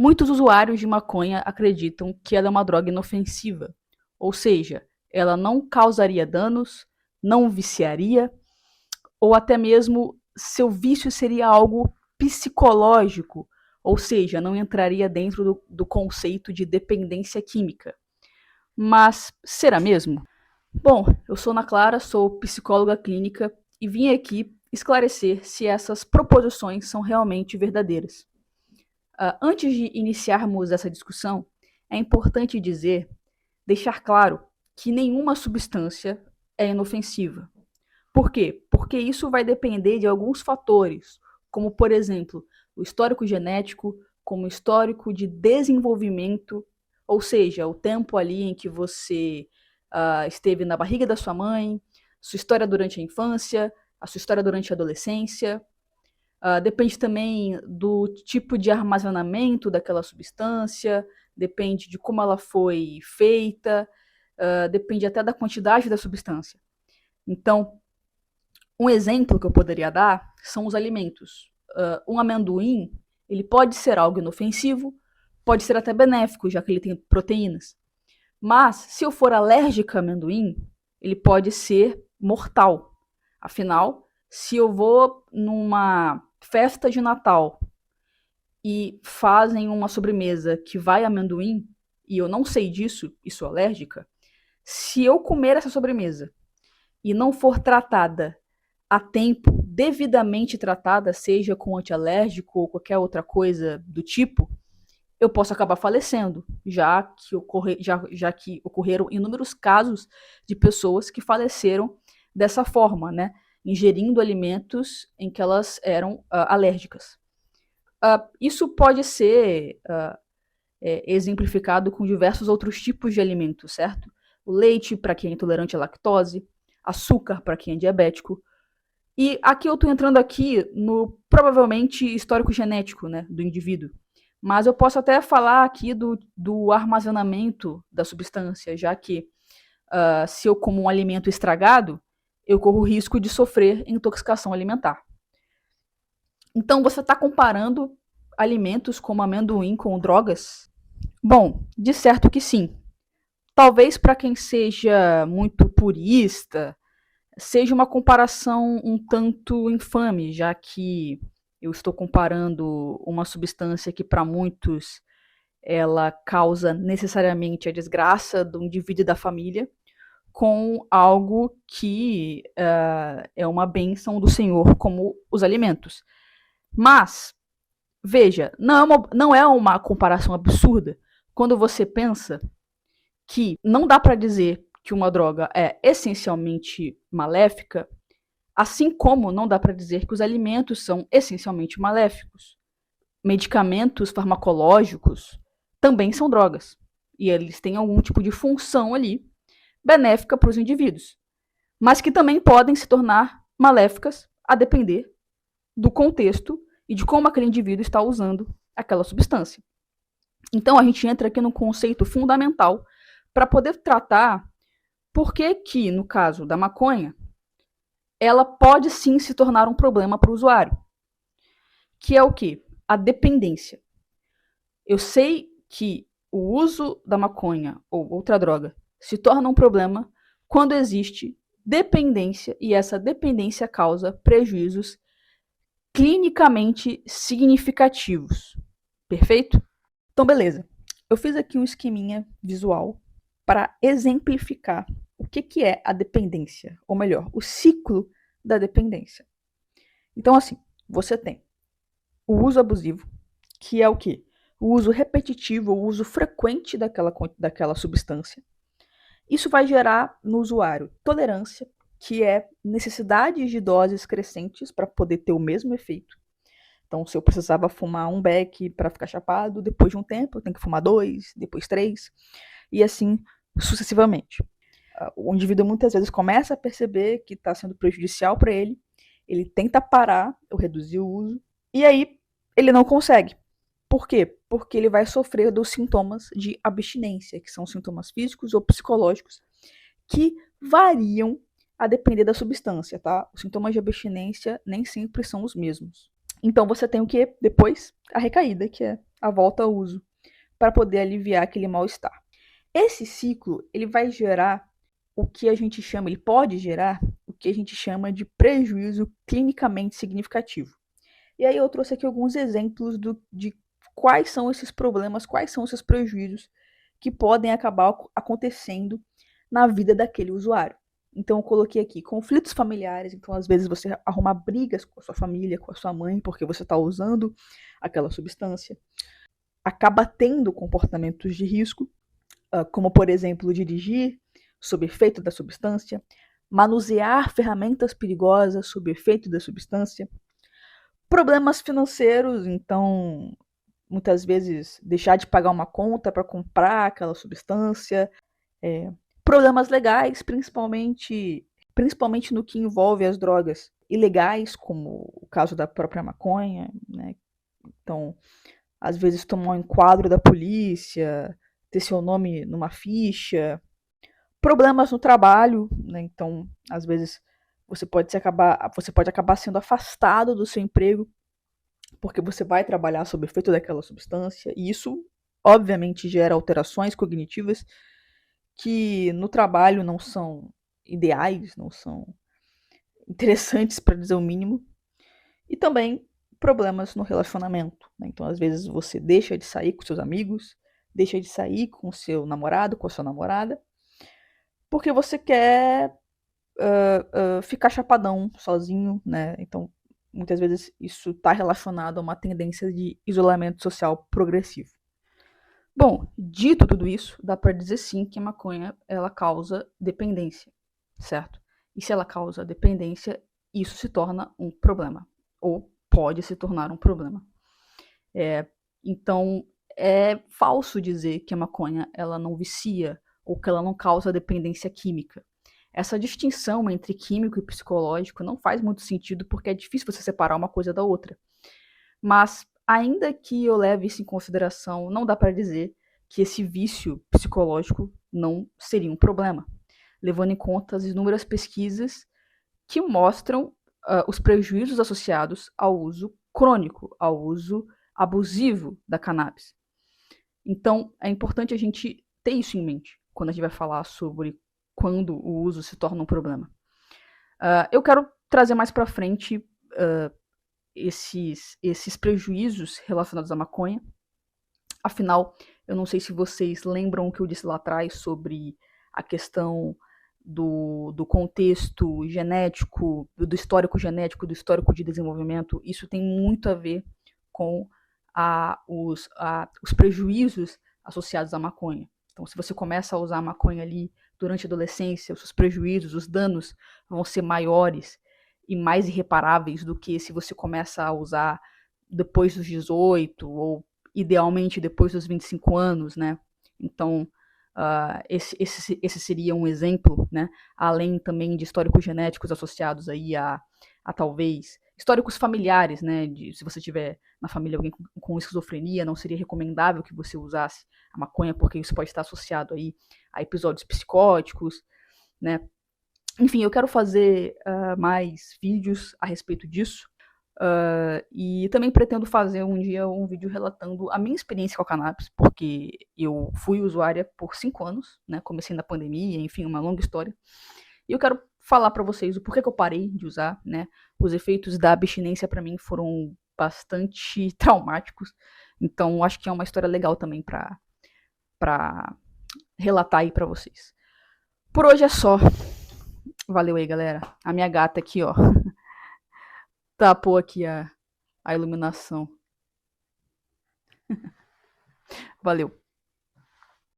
Muitos usuários de maconha acreditam que ela é uma droga inofensiva, ou seja, ela não causaria danos, não viciaria, ou até mesmo seu vício seria algo psicológico, ou seja, não entraria dentro do conceito de dependência química. Mas será mesmo? Bom, eu sou Ana Clara, sou psicóloga clínica e vim aqui esclarecer se essas proposições são realmente verdadeiras. Antes de iniciarmos essa discussão, é importante deixar claro que nenhuma substância é inofensiva. Por quê? Porque isso vai depender de alguns fatores, como, por exemplo, o histórico genético, como o histórico de desenvolvimento, ou seja, o tempo ali em que você esteve na barriga da sua mãe, sua história durante a infância, a sua história durante a adolescência. Depende também do tipo de armazenamento daquela substância, depende de como ela foi feita, depende até da quantidade da substância. Então, um exemplo que eu poderia dar são os alimentos. Um amendoim, ele pode ser algo inofensivo, pode ser até benéfico, já que ele tem proteínas. Mas, se eu for alérgica a amendoim, ele pode ser mortal. Afinal, se eu vou numa festa de Natal e fazem uma sobremesa que vai amendoim, e eu não sei disso e sou alérgica, se eu comer essa sobremesa e não for tratada a tempo, devidamente tratada, seja com antialérgico ou qualquer outra coisa do tipo, eu posso acabar falecendo, já que ocorreram inúmeros casos de pessoas que faleceram dessa forma, né? Ingerindo alimentos em que elas eram alérgicas. Isso pode ser exemplificado com diversos outros tipos de alimentos, certo? O leite, para quem é intolerante à lactose, açúcar, para quem é diabético. E aqui eu estou entrando aqui no, provavelmente, histórico genético, né, do indivíduo. Mas eu posso até falar aqui do armazenamento da substância, já que se eu como um alimento estragado, eu corro o risco de sofrer intoxicação alimentar. Então, você está comparando alimentos como amendoim com drogas? Bom, de certo que sim. Talvez para quem seja muito purista, seja uma comparação um tanto infame, já que eu estou comparando uma substância que para muitos ela causa necessariamente a desgraça do indivíduo e da família, com algo que é uma bênção do Senhor, como os alimentos. Mas, veja, não é uma comparação absurda quando você pensa que não dá para dizer que uma droga é essencialmente maléfica, assim como não dá para dizer que os alimentos são essencialmente maléficos. Medicamentos farmacológicos também são drogas. E eles têm algum tipo de função ali benéfica para os indivíduos. Mas que também podem se tornar maléficas a depender do contexto e de como aquele indivíduo está usando aquela substância. Então a gente entra aqui num conceito fundamental para poder tratar por que, no caso da maconha, ela pode sim se tornar um problema para o usuário. Que é o quê? A dependência. Eu sei que o uso da maconha ou outra droga se torna um problema quando existe dependência e essa dependência causa prejuízos clinicamente significativos. Perfeito? Então, beleza. Eu fiz aqui um esqueminha visual para exemplificar o que é a dependência, ou melhor, o ciclo da dependência. Então, assim, você tem o uso abusivo, que é o quê? O uso repetitivo, o uso frequente daquela substância. Isso vai gerar no usuário tolerância, que é necessidades de doses crescentes para poder ter o mesmo efeito. Então, se eu precisava fumar um beck para ficar chapado, depois de um tempo eu tenho que fumar 2, depois 3, e assim sucessivamente. O indivíduo muitas vezes começa a perceber que está sendo prejudicial para ele, ele tenta parar ou reduzir o uso, e aí ele não consegue. Por quê? Porque ele vai sofrer dos sintomas de abstinência, que são sintomas físicos ou psicológicos, que variam a depender da substância, tá? Os sintomas de abstinência nem sempre são os mesmos. Então você tem o que depois? A recaída, que é a volta ao uso, para poder aliviar aquele mal-estar. Esse ciclo, ele vai gerar o que a gente chama, ele pode gerar o que a gente chama de prejuízo clinicamente significativo. E aí eu trouxe aqui alguns exemplos de quais são esses problemas, quais são esses prejuízos que podem acabar acontecendo na vida daquele usuário. Então eu coloquei aqui conflitos familiares, então às vezes você arruma brigas com a sua família, com a sua mãe, porque você está usando aquela substância. Acaba tendo comportamentos de risco, como por exemplo dirigir sob efeito da substância, manusear ferramentas perigosas sob efeito da substância, problemas financeiros, então muitas vezes deixar de pagar uma conta para comprar aquela substância, problemas legais, principalmente no que envolve as drogas ilegais, como o caso da própria maconha, né? Então, às vezes tomar um enquadro da polícia, ter seu nome numa ficha, problemas no trabalho, né? Então, às vezes você pode acabar sendo afastado do seu emprego porque você vai trabalhar sob efeito daquela substância, e isso obviamente gera alterações cognitivas que no trabalho não são ideais, não são interessantes, para dizer o mínimo, e também problemas no relacionamento, né? Então, às vezes você deixa de sair com seus amigos, deixa de sair com seu namorado, com a sua namorada, porque você quer ficar chapadão sozinho, né? Então, muitas vezes isso está relacionado a uma tendência de isolamento social progressivo. Bom, dito tudo isso, dá para dizer sim que a maconha ela causa dependência, certo? E se ela causa dependência, isso se torna um problema, ou pode se tornar um problema. Então, é falso dizer que a maconha ela não vicia ou que ela não causa dependência química. Essa distinção entre químico e psicológico não faz muito sentido porque é difícil você separar uma coisa da outra. Mas, ainda que eu leve isso em consideração, não dá para dizer que esse vício psicológico não seria um problema, levando em conta as inúmeras pesquisas que mostram os prejuízos associados ao uso crônico, ao uso abusivo da cannabis. Então, é importante a gente ter isso em mente quando a gente vai falar sobre quando o uso se torna um problema. Eu quero trazer mais para frente esses prejuízos relacionados à maconha. Afinal, eu não sei se vocês lembram o que eu disse lá atrás sobre a questão do contexto genético, do histórico genético, do histórico de desenvolvimento. Isso tem muito a ver com os prejuízos associados à maconha. Então, se você começa a usar a maconha ali durante a adolescência, os seus prejuízos, os danos vão ser maiores e mais irreparáveis do que se você começa a usar depois dos 18 ou idealmente depois dos 25 anos, né? Então, esse seria um exemplo, né? Além também de históricos genéticos associados aí a talvez históricos familiares, né? Se você tiver na família alguém com esquizofrenia, não seria recomendável que você usasse a maconha, porque isso pode estar associado aí a episódios psicóticos, né? Enfim, eu quero fazer mais vídeos a respeito disso. E também pretendo fazer um dia um vídeo relatando a minha experiência com a cannabis, porque eu fui usuária por 5 anos, né? Comecei na pandemia, enfim, uma longa história. E eu quero falar para vocês o porquê que eu parei de usar, né? Os efeitos da abstinência para mim foram bastante traumáticos, então acho que é uma história legal também para relatar aí para vocês. Por hoje é só. Valeu aí, galera. A minha gata aqui, ó, tapou aqui a iluminação. Valeu.